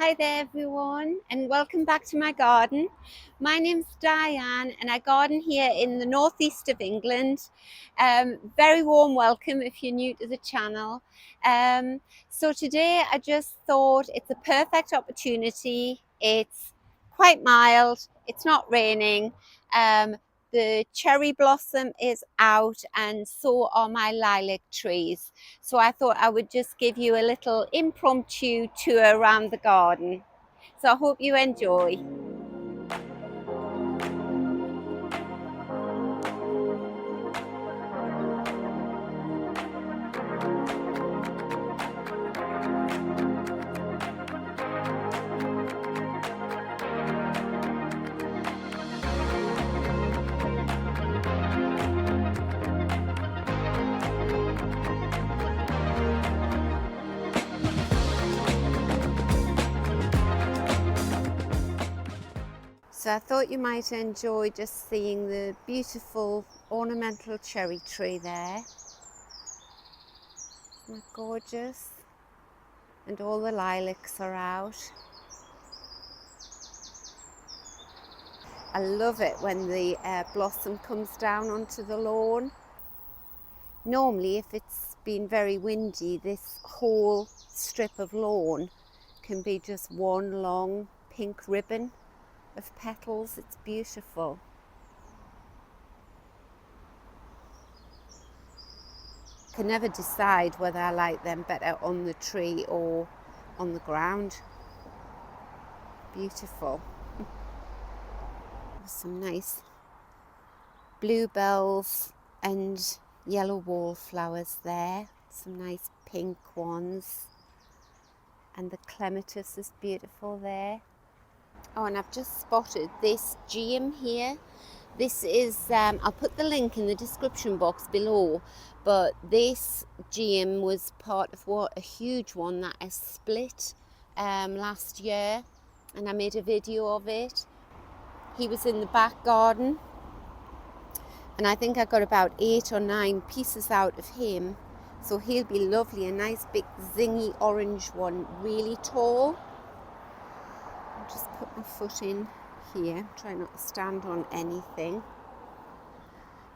Hi there everyone and welcome back to my garden. My name's Diane and I garden here in the northeast of England. Very warm welcome if you're new to the channel. So today I just thought it's a perfect opportunity. It's quite mild, it's not raining. The cherry blossom is out and so are my lilac trees. So I thought I would just give you a little impromptu tour around the garden. So I hope you enjoy. So I thought you might enjoy just seeing the beautiful ornamental cherry tree there. Isn't it gorgeous? And all the lilacs are out. I love it when the blossom comes down onto the lawn. Normally, if it's been very windy, this whole strip of lawn can be just one long pink ribbon of petals. It's beautiful. Can never decide whether I like them better on the tree or on the ground. Beautiful. Some nice bluebells and yellow wallflowers there. Some nice pink ones. And the clematis is beautiful there. Oh, and I've just spotted this geum here. This is, I'll put the link in the description box below, but this geum was part of a huge one that I split last year, and I made a video of it. He was in the back garden, and I think I got about 8 or 9 pieces out of him, so he'll be lovely. A nice big zingy orange one, really tall. I'll just put my foot in here, try not to stand on anything.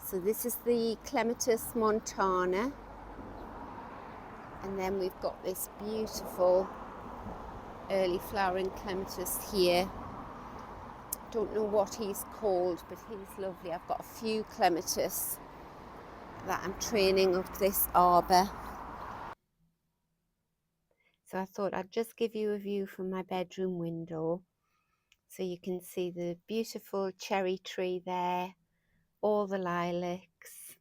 So this is the Clematis montana, and then we've got this beautiful early flowering clematis here. Don't know what he's called, but he's lovely. I've got a few clematis that I'm training up this arbor. So I thought I'd just give you a view from my bedroom window so you can see the beautiful cherry tree there, all the lilacs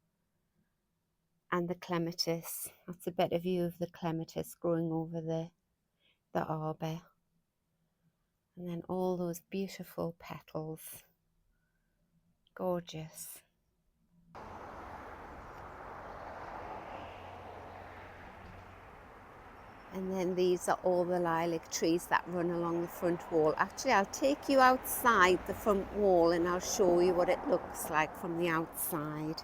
and the clematis. That's a better view of the clematis growing over the arbor. And then all those beautiful petals. Gorgeous. And then these are all the lilac trees that run along the front wall. Actually, I'll take you outside the front wall and I'll show you what it looks like from the outside.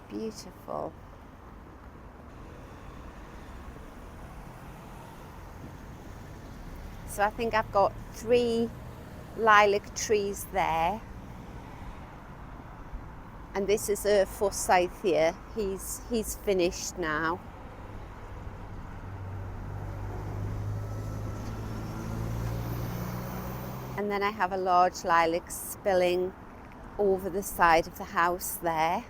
Beautiful. So I think I've got 3 lilac trees there. And this is a forsythia. He's finished now. And then I have a large lilac spilling over the side of the house there.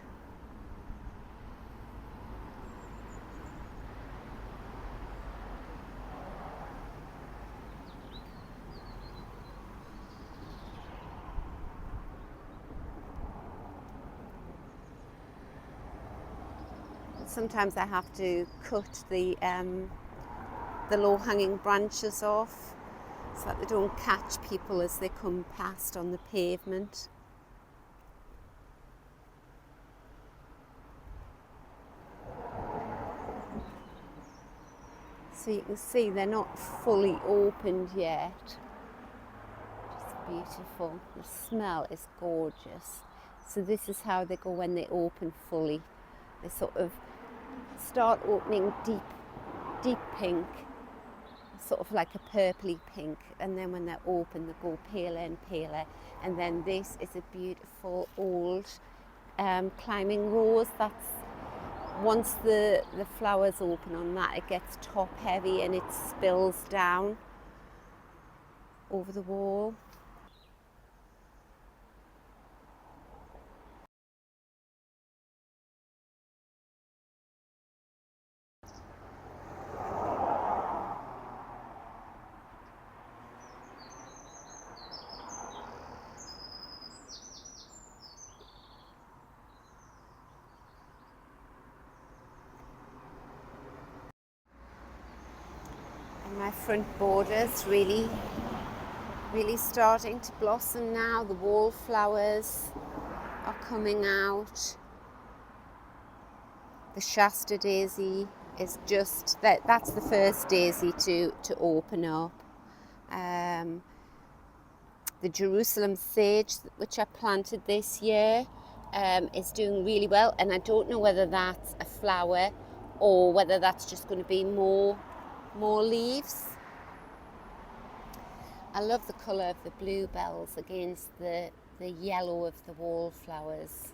Sometimes I have to cut the low-hanging branches off so that they don't catch people as they come past on the pavement. So you can see they're not fully opened yet. Just beautiful. The smell is gorgeous. So this is how they go when they open fully. They sort of start opening deep deep pink, sort of like a purpley pink, and then when they're open they go paler and paler. And then this is a beautiful old climbing rose. That's once the flowers open on that, it gets top heavy and it spills down over the wall. And my front border's really starting to blossom now. The wallflowers are coming out. The Shasta daisy is just, that's the first daisy to open up. The Jerusalem sage, which I planted this year, is doing really well, and I don't know whether that's a flower or whether that's just going to be more leaves. I love the colour of the bluebells against the yellow of the wallflowers.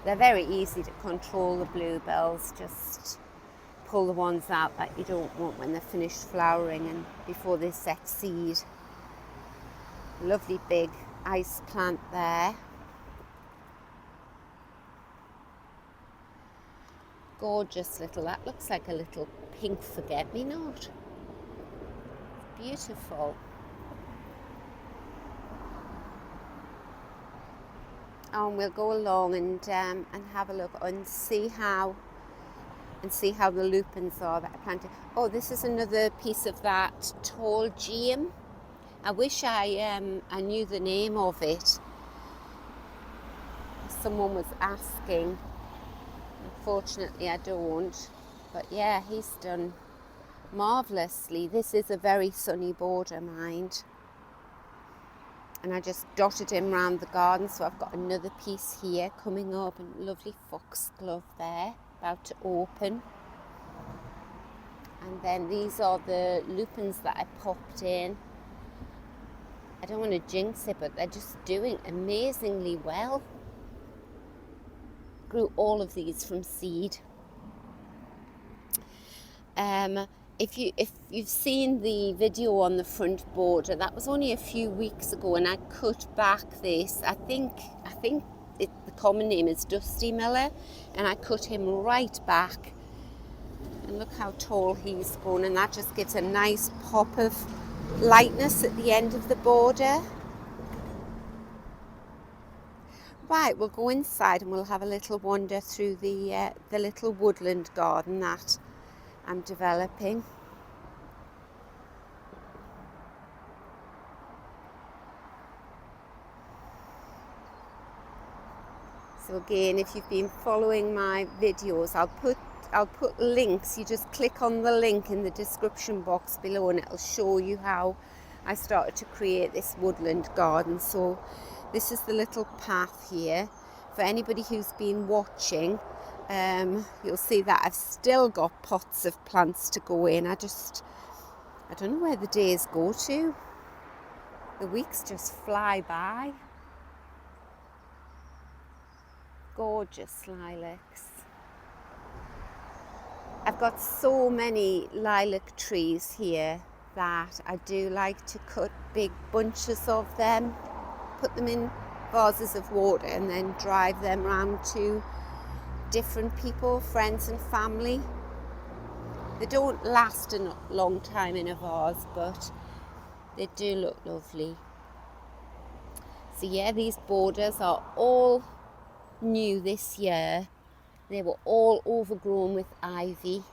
They're very easy to control, the bluebells. Just pull the ones out that you don't want when they're finished flowering and before they set seed. Lovely big ice plant there. Gorgeous little, that looks like a little pink forget-me-not. Beautiful. Oh, and we'll go along and have a look and see how the lupins are that I planted. Oh, this is another piece of that tall geum. I wish I knew the name of it. Someone was asking. Unfortunately, I don't. But yeah, he's done marvellously. This is a very sunny border, mind. And I just dotted him around the garden, so I've got another piece here coming up, and lovely foxglove there, about to open. And then these are the lupins that I popped in. I don't want to jinx it, but they're just doing amazingly well. Grew all of these from seed. If you've seen the video on the front border, that was only a few weeks ago, and I cut back this. I think the common name is Dusty Miller, and I cut him right back. And look how tall he's grown, and that just gives a nice pop of lightness at the end of the border. Right, we'll go inside and we'll have a little wander through the little woodland garden that I'm developing. So again, if you've been following my videos, I'll put links. You just click on the link in the description box below and it'll show you how I started to create this woodland garden. So this is the little path here. For anybody who's been watching, you'll see that I've still got pots of plants to go in. I don't know where the days go to. The weeks just fly by. Gorgeous lilacs. I've got so many lilac trees here that I do like to cut big bunches of them, put them in vases of water, and then drive them around to different people, friends and family. They don't last a long time in a vase, but they do look lovely. So yeah, these borders are all new this year. They were all overgrown with ivy.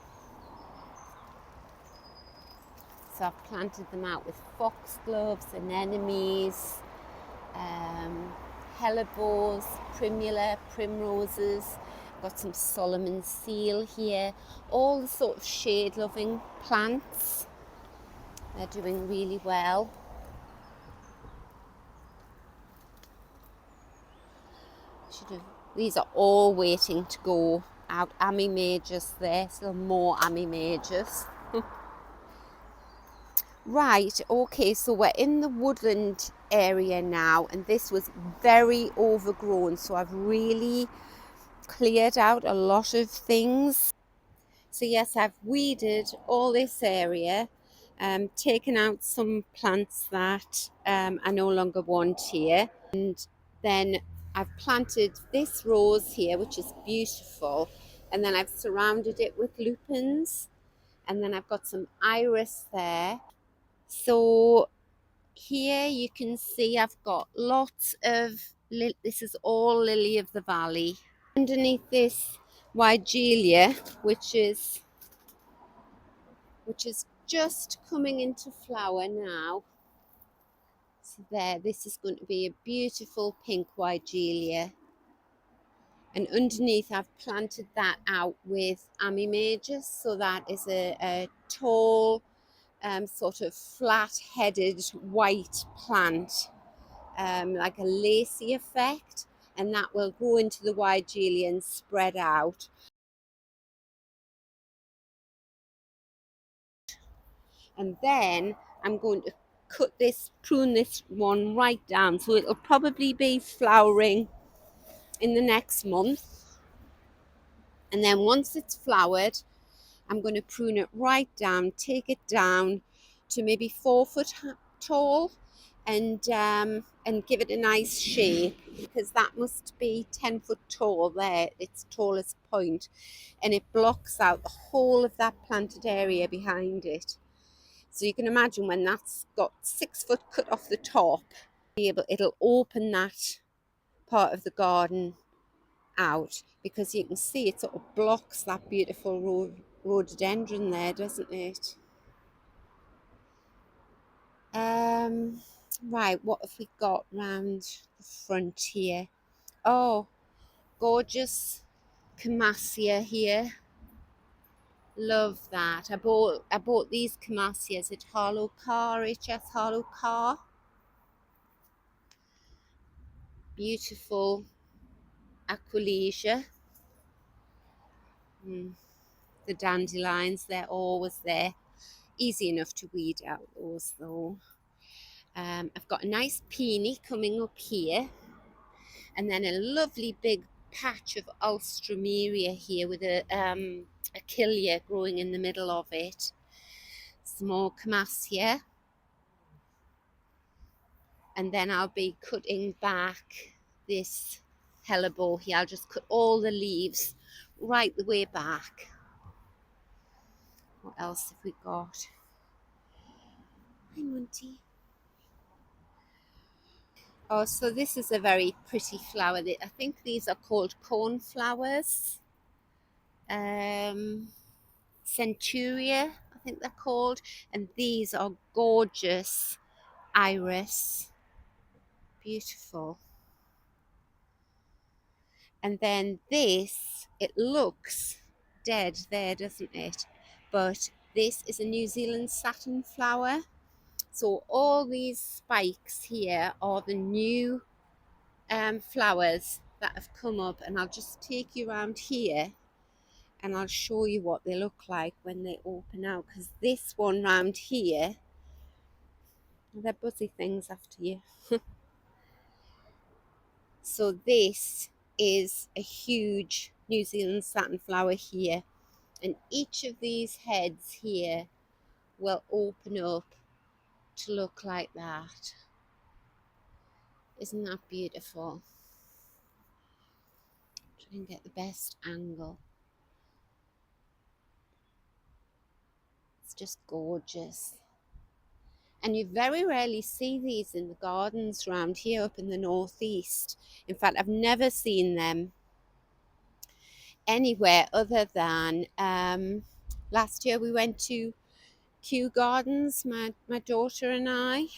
So I've planted them out with foxgloves, anemones, hellebores, primula, primroses. I've got some Solomon seal here. All the sort of shade-loving plants. They're doing really well. These are all waiting to go. out. Ammi-majors there, still more ammi-majors. Right, okay, so we're in the woodland area now, and this was very overgrown, so I've really cleared out a lot of things. So yes, I've weeded all this area, taken out some plants that I no longer want here, and then I've planted this rose here, which is beautiful, and then I've surrounded it with lupins, and then I've got some iris there. So here you can see I've got lots of, this is all lily of the valley. Underneath this wigelia, which is just coming into flower now. So there, this is going to be a beautiful pink wigelia. And underneath I've planted that out with ammi-majors, so that is a tall, sort of flat-headed white plant, like a lacy effect, and that will grow into the wigelia and spread out. And then I'm going to prune this one right down, so it'll probably be flowering in the next month. And then once it's flowered, I'm going to prune it right down, take it down to maybe 4 foot tall, and give it a nice shape, because that must be 10 foot tall there, its tallest point, and it blocks out the whole of that planted area behind it. So you can imagine when that's got 6 foot cut off the top, it'll open that part of the garden out, because you can see it sort of blocks that beautiful rhododendron there, doesn't it? Right, what have we got round the front here? Oh, gorgeous camassia here. Love that. I bought these camassias at Harlow Car, HS Harlow Car. Beautiful aquilegia. The dandelions, they're always there. Easy enough to weed out those though. I've got a nice peony coming up here, and then a lovely big patch of alstroemeria here with a achillea growing in the middle of it. Some more camassia, and then I'll be cutting back this hellebore here. I'll just cut all the leaves right the way back. What else have we got? Hi, Monty. Oh, so this is a very pretty flower. I think these are called cornflowers. Centuria, I think they're called. And these are gorgeous iris. Beautiful. And then this, it looks dead there, doesn't it? But this is a New Zealand satin flower. So all these spikes here are the new flowers that have come up, and I'll just take you around here and I'll show you what they look like when they open out, because this one round here, they're buzzy things after you. So this is a huge New Zealand satin flower here, and each of these heads here will open up to look like that. Isn't that beautiful? Try and get the best angle. It's just gorgeous. And you very rarely see these in the gardens around here up in the northeast. In fact, I've never seen them anywhere other than last year we went to Kew Gardens, my daughter and I,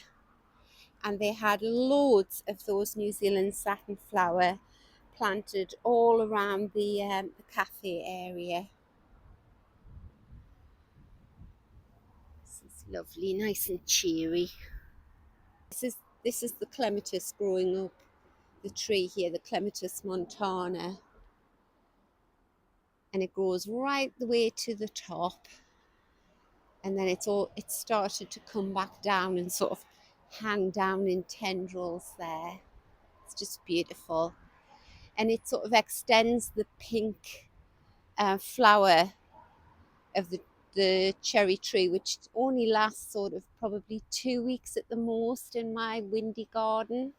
and they had loads of those New Zealand satin flower planted all around the cafe area. This is lovely, nice and cheery. This is the clematis growing up, the tree here, the Clematis montana. and it grows right the way to the top, and then it started to come back down and sort of hang down in tendrils there. It's just beautiful, and it sort of extends the pink flower of the cherry tree, which only lasts sort of probably 2 weeks at the most in my windy garden.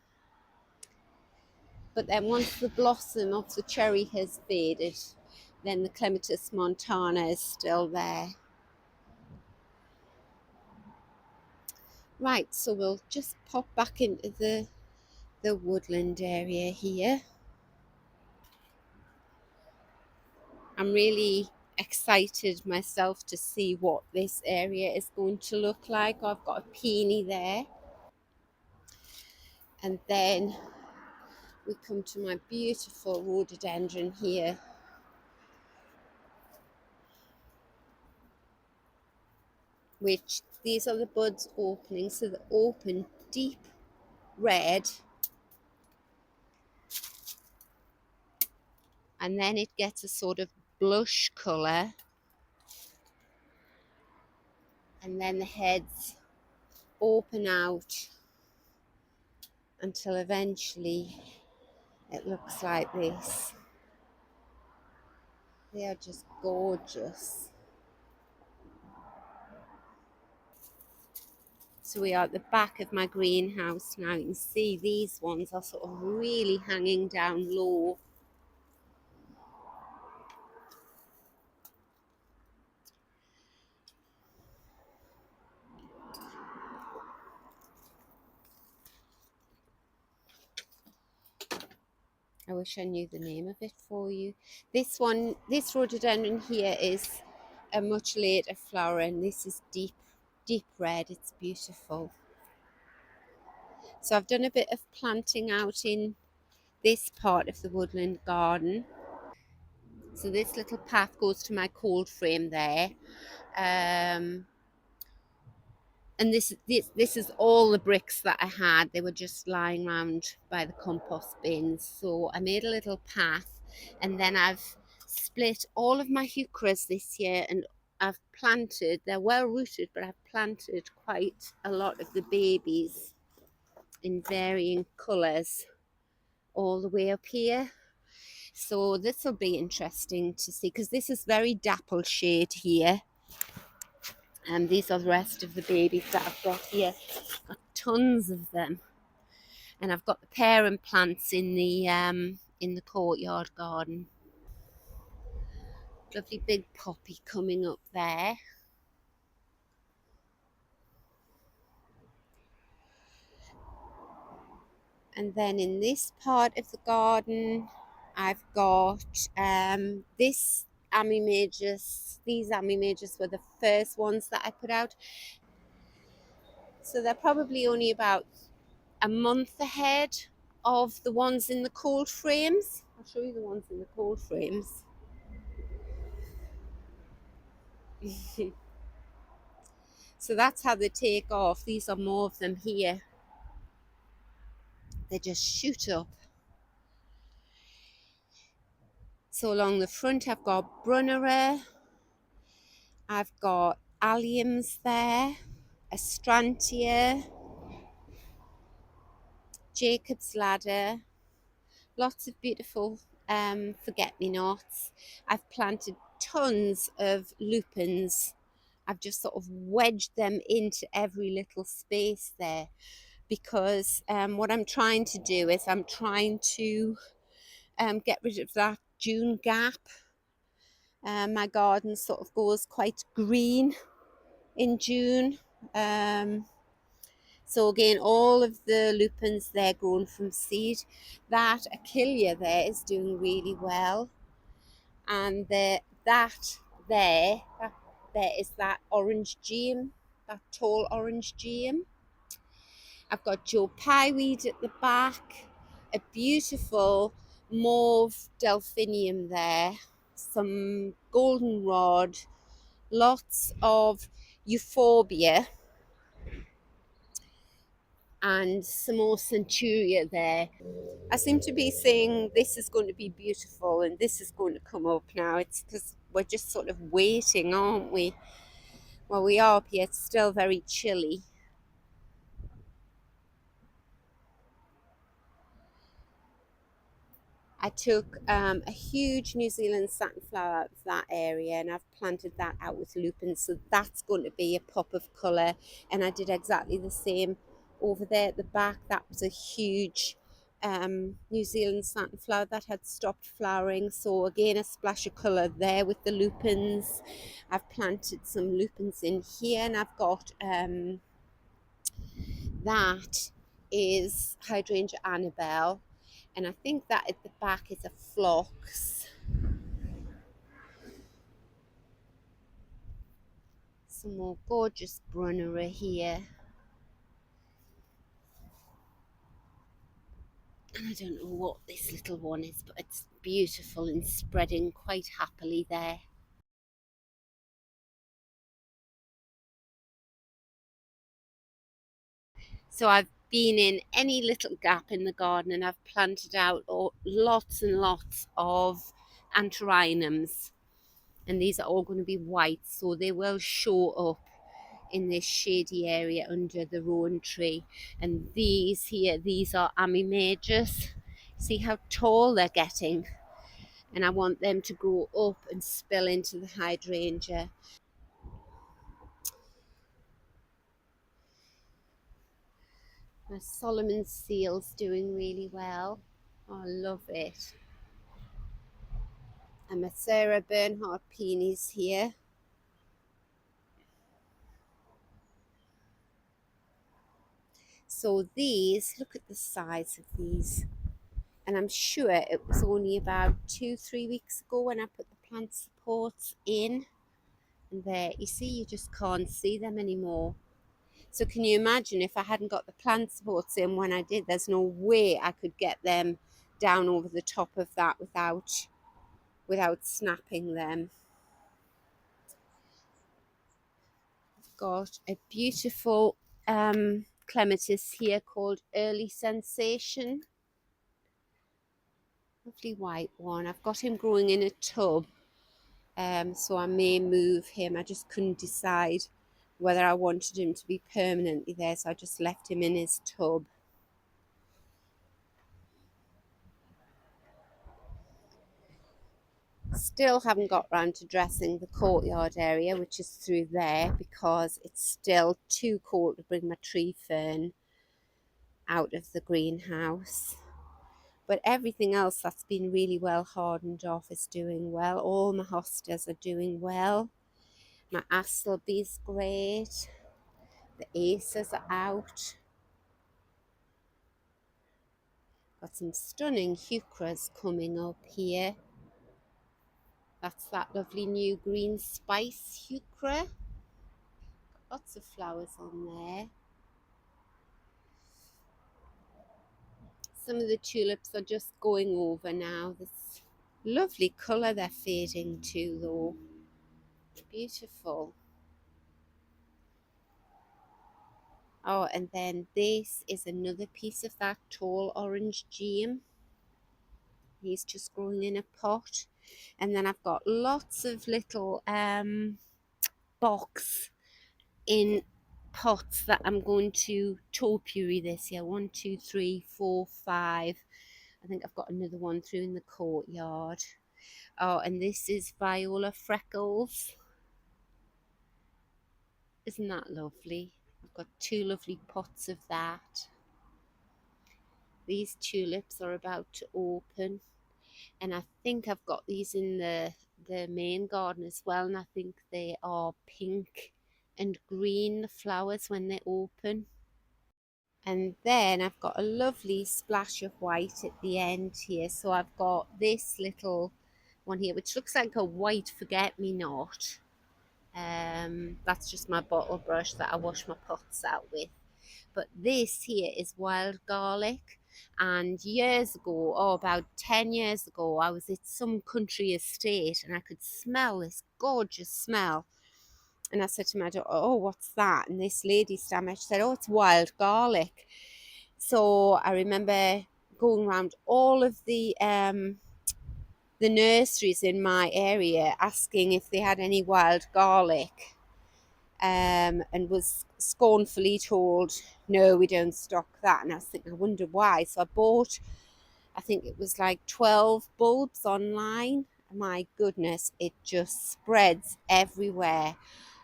But then once the blossom of the cherry has faded, then the Clematis montana is still there. Right, so we'll just pop back into the woodland area here. I'm really excited myself to see what this area is going to look like. I've got a peony there. And then we come to my beautiful rhododendron here. Which these are the buds opening, so they open deep red, and then it gets a sort of blush colour, and then the heads open out until eventually it looks like this. They are just gorgeous. So we are at the back of my greenhouse now. You can see these ones are sort of really hanging down low. I wish I knew the name of it for you. This one, this rhododendron here is a much later flower, and this is deep red. It's beautiful. So I've done a bit of planting out in this part of the woodland garden. So this little path goes to my cold frame there. And this is all the bricks that I had. They were just lying around by the compost bins. So I made a little path, and then I've split all of my heucheras this year, and I've planted, they're well rooted, but I've planted quite a lot of the babies in varying colours all the way up here. So this will be interesting to see, because this is very dapple shade here. And these are the rest of the babies that I've got here. I've got tons of them. And I've got the parent plants in the courtyard garden. Lovely big poppy coming up there. And then in this part of the garden, I've got this Amimagus. These Amimagus were the first ones that I put out. So they're probably only about a month ahead of the ones in the cold frames. I'll show you the ones in the cold frames. So that's how they take off. These are more of them here. They just shoot up. So along the front I've got Brunnera, I've got alliums there, Astrantia, Jacob's Ladder, lots of beautiful forget-me-nots. I've planted tons of lupins. I've just sort of wedged them into every little space there, because what I'm trying to do is I'm trying to get rid of that June gap. My garden sort of goes quite green in June. So again, all of the lupins there grown from seed. That Achillea there is doing really well. And that there is that orange geum, that tall orange geum. I've got Joe Pieweed at the back, a beautiful mauve delphinium there, some goldenrod, lots of euphorbia, and some more centuria there. I seem to be saying this is going to be beautiful and this is going to come up now. It's because we're just sort of waiting, aren't we? Well, we are up here. It's still very chilly. I took a huge New Zealand satin flower out of that area and I've planted that out with lupins. So that's going to be a pop of colour. And I did exactly the same over there at the back. That was a huge New Zealand satin flower that had stopped flowering. So again, a splash of colour there with the lupins. I've planted some lupins in here and I've got that is Hydrangea Annabelle. And I think that at the back is a phlox. Some more gorgeous brunnera here. And I don't know what this little one is, but it's beautiful and spreading quite happily there. So I've been in any little gap in the garden and I've planted out lots and lots of antirrhinums. And these are all going to be white, so they will show up in this shady area under the rowan tree. And these here, these are Amimajus. See how tall they're getting? And I want them to grow up and spill into the hydrangea. My Solomon Seal's doing really well. Oh, I love it. And my Sarah Bernhardt peonies here. So these, look at the size of these. And I'm sure it was only about 2-3 weeks ago when I put the plant supports in. And there, you see, you just can't see them anymore. So can you imagine if I hadn't got the plant supports in when I did, there's no way I could get them down over the top of that without snapping them. I've got a beautiful clematis here called Early Sensation. Lovely white one. I've got him growing in a tub. So I may move him. I just couldn't decide whether I wanted him to be permanently there, so I just left him in his tub. Still haven't got round to dressing the courtyard area, which is through there, because it's still too cold to bring my tree fern out of the greenhouse. But everything else that's been really well hardened off is doing well. All my hostas are doing well. My Astley's great. The aces are out. Got some stunning heucheras coming up here. That's that lovely new green spice heuchera. Lots of flowers on there. Some of the tulips are just going over now. This lovely colour they're fading to though. Beautiful. Oh, and then this is another piece of that tall orange gem. He's just growing in a pot. And then I've got lots of little box in pots that I'm going to topiary this year. 1, 2, 3, 4, 5. I think I've got another one through in the courtyard. Oh, and this is Viola Freckles. Isn't that lovely? I've got 2 lovely pots of that. These tulips are about to open. And I think I've got these in the main garden as well. And I think they are pink and green, the flowers, when they open. And then I've got a lovely splash of white at the end here. So I've got this little one here, which looks like a white forget-me-not. That's just my bottle brush that I wash my pots out with. But this here is wild garlic. And years ago, oh, about 10 years ago, I was at some country estate and I could smell this gorgeous smell. And I said to my daughter, oh, what's that? And this lady stammered, she said, oh, it's wild garlic. So I remember going around all of the nurseries in my area asking if they had any wild garlic, and was scornfully told, no, we don't stock that. And I was thinking, I wonder why. So I bought, I think it was like 12 bulbs online. My goodness, it just spreads everywhere.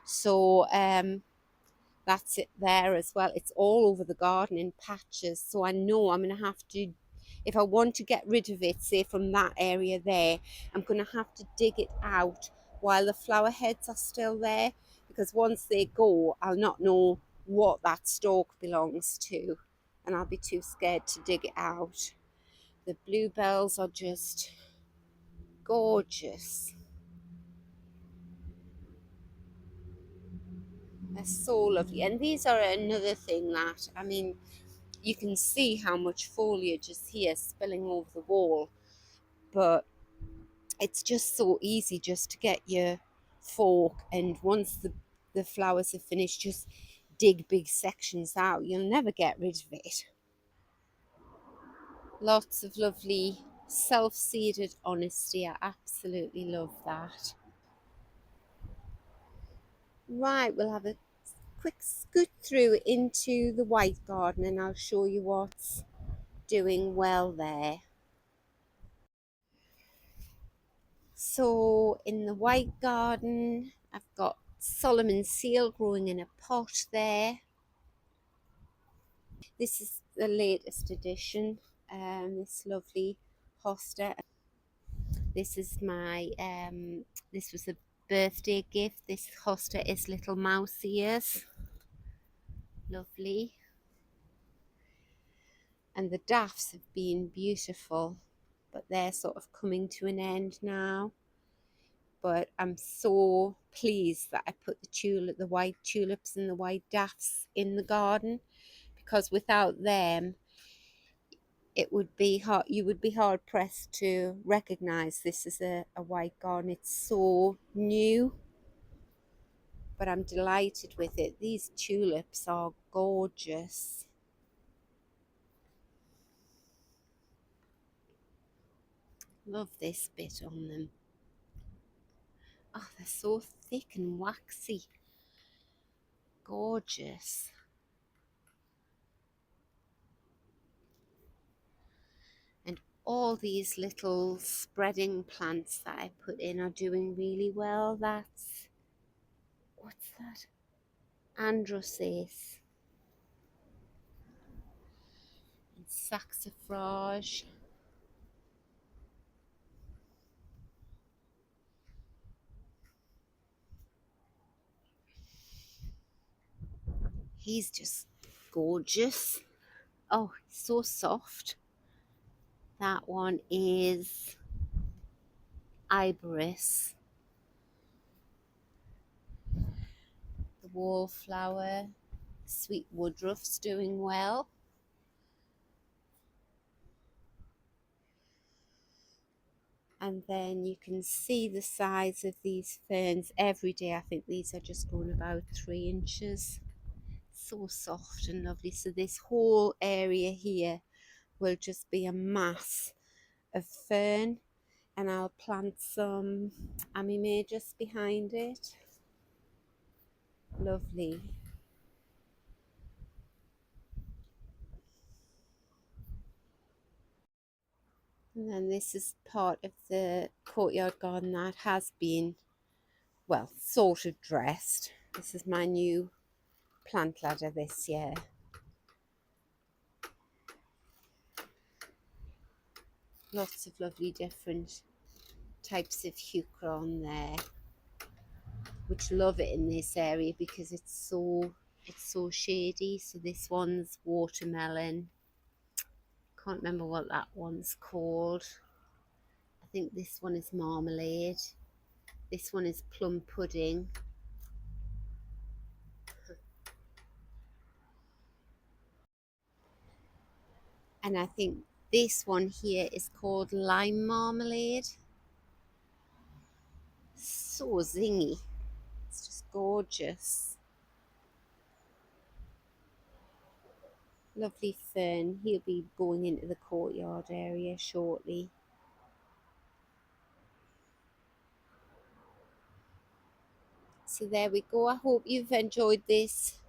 So that's it there as well. It's all over the garden in patches. So I know I'm going to have to, if I want to get rid of it, say from that area there, I'm going to have to dig it out while the flower heads are still there, because once they go, I'll not know what that stalk belongs to, and I'll be too scared to dig it out. The bluebells are just gorgeous. They're so lovely. And these are another thing that, I mean, you can see how much foliage is here spilling over the wall, but it's just so easy just to get your fork, and once the flowers are finished, just dig big sections out. You'll never get rid of it. Lots of lovely self-seeded honesty. I absolutely love that. Right, we'll have a quick scoot through into the white garden and I'll show you what's doing well there. So in the white garden, I've got Solomon seal growing in a pot there. This is the latest addition, this lovely hosta. This is my, this was a birthday gift. This hosta is little mouse ears. Lovely. And the daffs have been beautiful, but they're sort of coming to an end now. But I'm so pleased that I put the white tulips and the white daffs in the garden, because without them it would be hard, you would be hard pressed to recognize this as a white garden. It's so new, but I'm delighted with it. These tulips are gorgeous. Love this bit on them. Oh, they're so thick and waxy. Gorgeous. And all these little spreading plants that I put in are doing really well. That's, what's that? Androsace and saxifrage. He's just gorgeous. Oh, so soft. That one is Iberis. The wallflower, sweet woodruff's doing well. And then you can see the size of these ferns every day. I think these are just growing about 3 inches. So soft and lovely. So this whole area here will just be a mass of fern, and I'll plant some amime just behind it. Lovely. And then this is part of the courtyard garden that has been, well, sort of dressed. This is my new plant ladder this year. Lots of lovely different types of heuchera on there, which love it in this area because it's so shady. So this one's watermelon. Can't remember what that one's called. I think this one is marmalade. This one is plum pudding. And I think this one here is called lime marmalade. So zingy. It's just gorgeous. Lovely fern. He'll be going into the courtyard area shortly. So there we go. I hope you've enjoyed this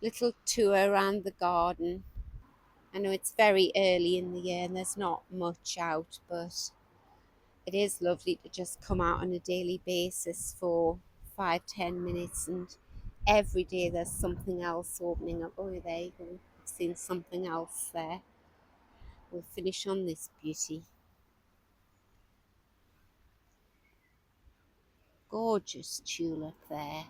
little tour around the garden. I know it's very early in the year and there's not much out, but it is lovely to just come out on a daily basis for 5-10 minutes, and every day there's something else opening up. Oh, there you go. I've seen something else there. We'll finish on this beauty. Gorgeous tulip there.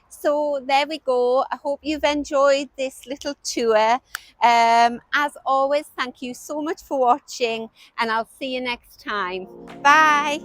So there we go. I hope you've enjoyed this little tour. As always, thank you so much for watching, and I'll see you next time. Bye.